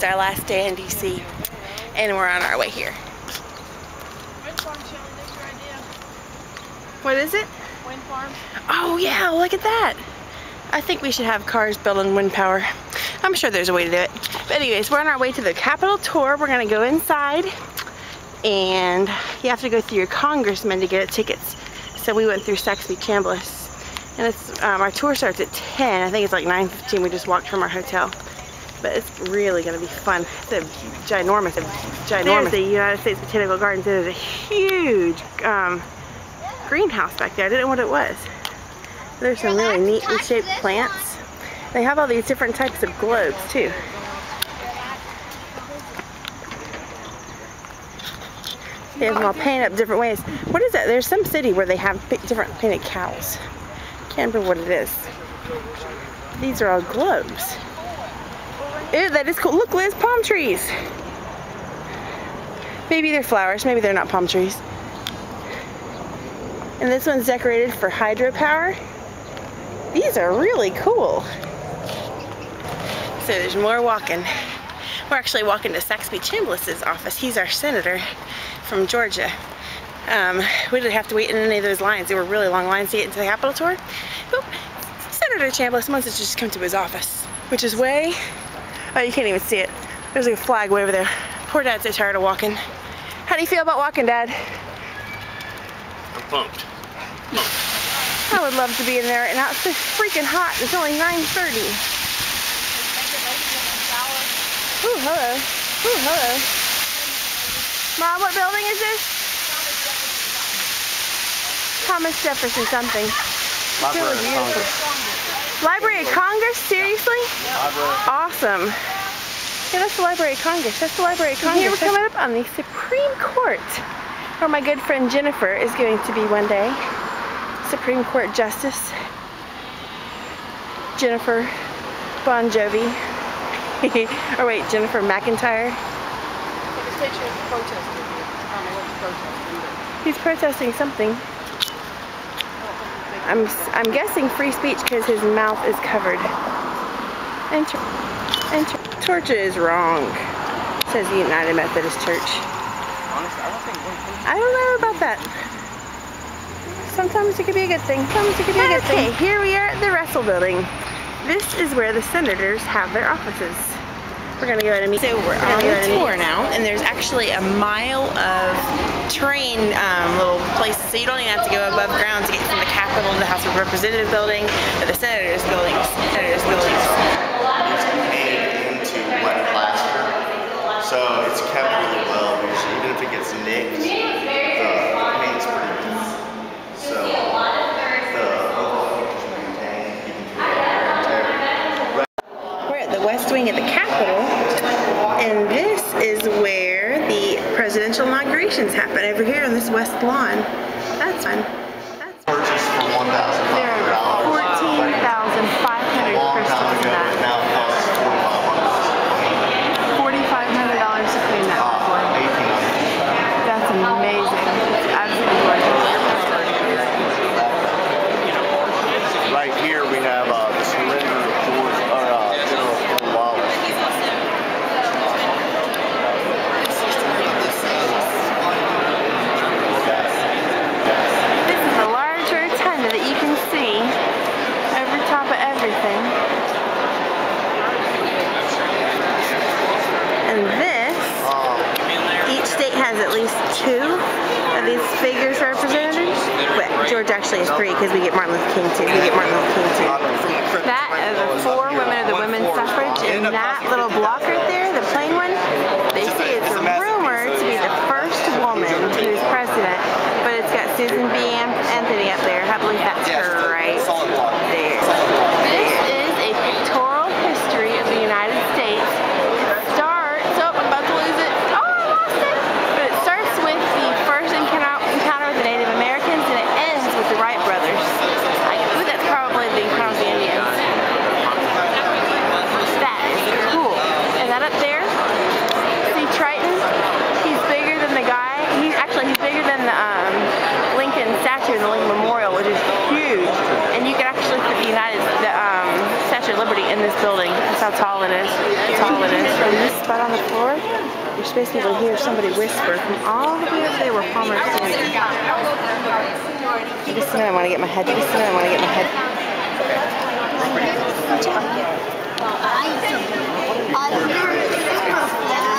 It's our last day in DC, and we're on our way here. Wind farm, Shelley, there's your idea. What is it? Wind farm. Oh yeah, look at that. I think we should have cars built on wind power. I'm sure there's a way to do it. But anyways, we're on our way to the Capitol tour. We're gonna go inside, and you have to go through your congressman to get tickets. So we went through Saxby Chambliss. And it's our tour starts at 10. I think it's like 9:15. We just walked from our hotel. But it's really gonna be fun. It's a ginormous. There's the United States Botanical Gardens. There's a huge greenhouse back there. I didn't know what it was. There's some really neatly shaped plants. They have all these different types of globes too. They have them all painted up different ways. What is that? There's some city where they have different painted cows. Can't remember what it is. These are all globes. Ew, that is cool. Look, Liz, palm trees. Maybe they're flowers. Maybe they're not palm trees. And this one's decorated for hydropower. These are really cool. So there's more walking. We're actually walking to Saxby Chambliss's office. He's our senator from Georgia. We didn't have to wait in any of those lines. They were really long lines to get into the Capitol tour. But Senator Chambliss wants us to just come to his office, which is way... Oh, you can't even see it. There's like a flag way over there. Poor Dad's so tired of walking. How do you feel about walking, Dad? I'm pumped. I would love to be in there, and now it's so freaking hot. It's only 9:30. Ooh, hello. Ooh, hello. Mom, what building is this? Thomas Jefferson something. Library of Congress. Library of Congress? Seriously? Library. Awesome. Yeah, that's the Library of Congress. That's the Library of Congress. Here we're coming up on the Supreme Court, where my good friend Jennifer is going to be one day. Supreme Court Justice Jennifer Bon Jovi. Or wait, Jennifer McIntyre. He's protesting something. I'm guessing free speech because his mouth is covered. Enter. Torture is wrong, says the United Methodist Church. I don't know about that. Sometimes it could be a good thing. Sometimes it could be a good thing. Okay, here we are at the Russell Building. This is where the senators have their offices. We're gonna go in and meet. So we're on the tour now, and there's actually a mile of terrain little places, so you don't even have to go above ground to get from the Capitol to the House of Representatives building to the Senators buildings. It's made into wet plaster, so it's kept really well. Even if it gets nicked, the paint's pretty good. So the overall picture's maintained even through the wear and tear. We're at the West Wing at the Capitol, and this is where the presidential inaugurations happen, over here on this west lawn. That's fun. Purchased for $1,500. There are 14,500 crystals in that. Now it costs $4,500. $4,500 to clean that before. $1,800. That's amazing. It's absolutely gorgeous. Right here we have the surrender of General Wallace. This is a large rotunda that you can see over top of everything. And this, each state has at least 2 of these figures represented. But George actually has 3 because we get Martin Luther King too. That are the 4 women of the women's suffrage, and that little block right there, the plain one, they say it's rumored to be the first woman who's president, but it's got Susan B. Anthony up there. I believe that's her right there. This is a pictorial history of the United States. It starts, oh, I'm about to lose it. Oh, I lost it! But it starts with the first encounter with the Native Americans, and it ends with the Wright brothers. I believe that's probably the encounter of the Indians. That is cool. And that up there, see Triton? He's bigger than the guy. He's bigger than the Lincoln statue in the Lincoln Memorial, which is huge. how tall it is. That's all it is. From this spot on the floor, you're supposed to be able to hear somebody whisper from all the way up there where Palmer's standing. Just a minute, I want to get my head. Just a minute, I want to get my head.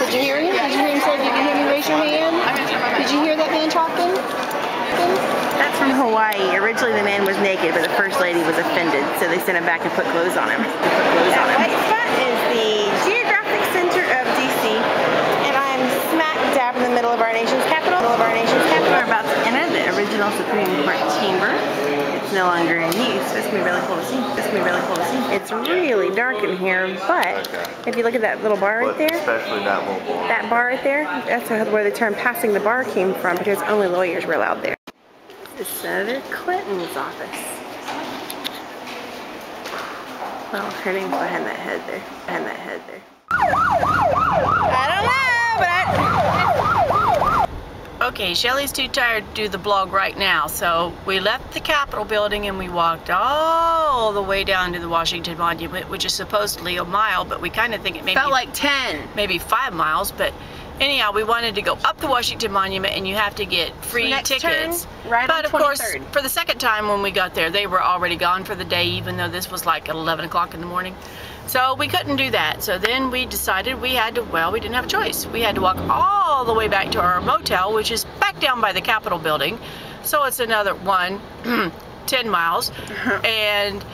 Did you hear him? Did you hear him say, if you can hear me, raise your hand? Did you hear that man talking? That's from Hawaii. Originally the man was naked, but the first lady was offended, so they sent him back and put clothes on him. That white spot is the geographic center of DC, and I'm smack dab in the middle of our nation's capital. We're about to enter the original Supreme Court chamber. It's no longer in use, so it's gonna be really cool to see. It's really dark in here, but if you look at that little bar right there, especially that little bar. That bar right there, that's where the term passing the bar came from, because only lawyers were allowed there. This is Senator Clinton's office. Well, her name's behind that head there. I don't know, but Okay, Shelly's too tired to do the vlog right now, so we left the Capitol building and we walked all the way down to the Washington Monument, which is supposedly a mile, but we kind of think it maybe felt like 10. Maybe 5 miles, but anyhow, we wanted to go up the Washington Monument, and you have to get free tickets. Right, but on of 23rd. course, for the second time when we got there, they were already gone for the day, even though this was like at 11 o'clock in the morning. So we couldn't do that. So then we decided we had to, well, we didn't have a choice. We had to walk all the way back to our motel, which is back down by the Capitol building. So it's another 10 miles. And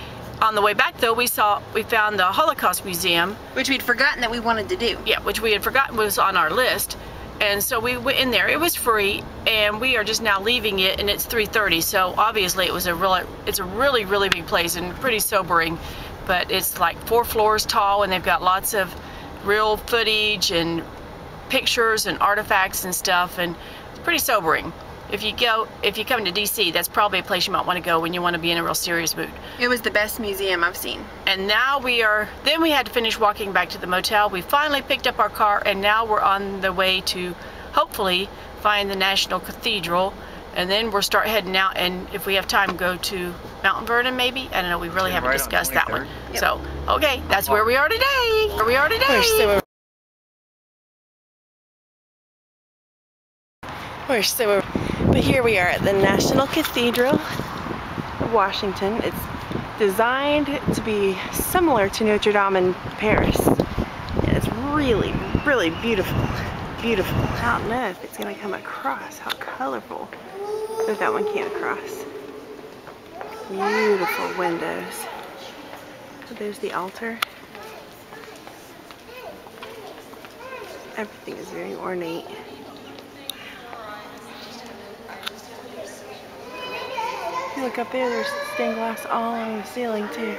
on the way back, though, we found the Holocaust Museum, Which we'd forgotten that we wanted to do. Yeah, which we had forgotten was on our list. And so we went in there. It was free, and we are just now leaving it, and it's 3:30. So obviously it's a really, really big place and pretty sobering. But it's like 4 floors tall, and they've got lots of real footage and pictures and artifacts and stuff, and it's pretty sobering. If you come to DC, that's probably a place you might want to go when you want to be in a real serious mood. It was the best museum I've seen. And now then we had to finish walking back to the motel. We finally picked up our car, and now we're on the way to hopefully find the National Cathedral, and then we'll start heading out, and if we have time, go to Mount Vernon maybe. I don't know, we really haven't discussed that one. Yep. So, okay, that's where we are today. But here we are at the National Cathedral of Washington. It's designed to be similar to Notre Dame in Paris. And it's really, really beautiful. Beautiful. I don't know if it's gonna come across. How colorful. If that one came across. Beautiful windows. So there's the altar. Everything is very ornate. Look up there, there's stained glass all on the ceiling too.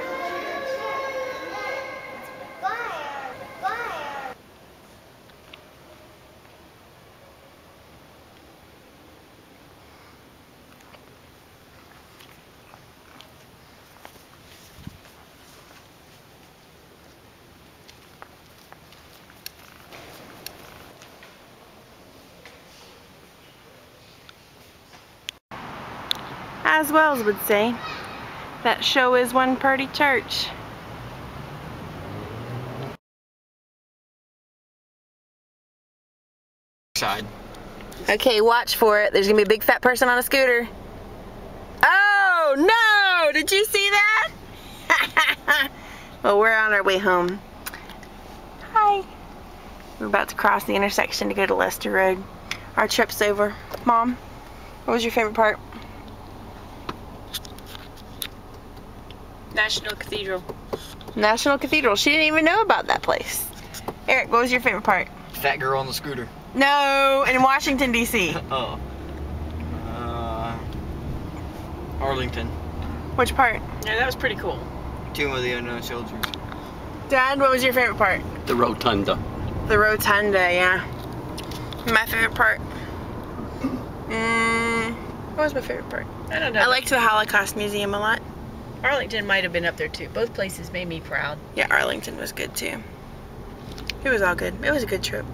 As Wells would say, that show is one pretty church. Side. Okay, watch for it. There's gonna be a big fat person on a scooter. Oh no! Did you see that? Well, we're on our way home. Hi. We're about to cross the intersection to go to Lester Road. Our trip's over. Mom, what was your favorite part? National Cathedral. National Cathedral. She didn't even know about that place. Eric, what was your favorite part? Fat girl on the scooter. No, in Washington, D.C. Oh. Arlington. Which part? Yeah, that was pretty cool. Tomb of the Unknown Soldiers. Dad, what was your favorite part? The rotunda. The rotunda, yeah. My favorite part? What was my favorite part? I don't know. I liked the Holocaust Museum a lot. Arlington might have been up there too. Both places made me proud. Yeah, Arlington was good too. It was all good. It was a good trip.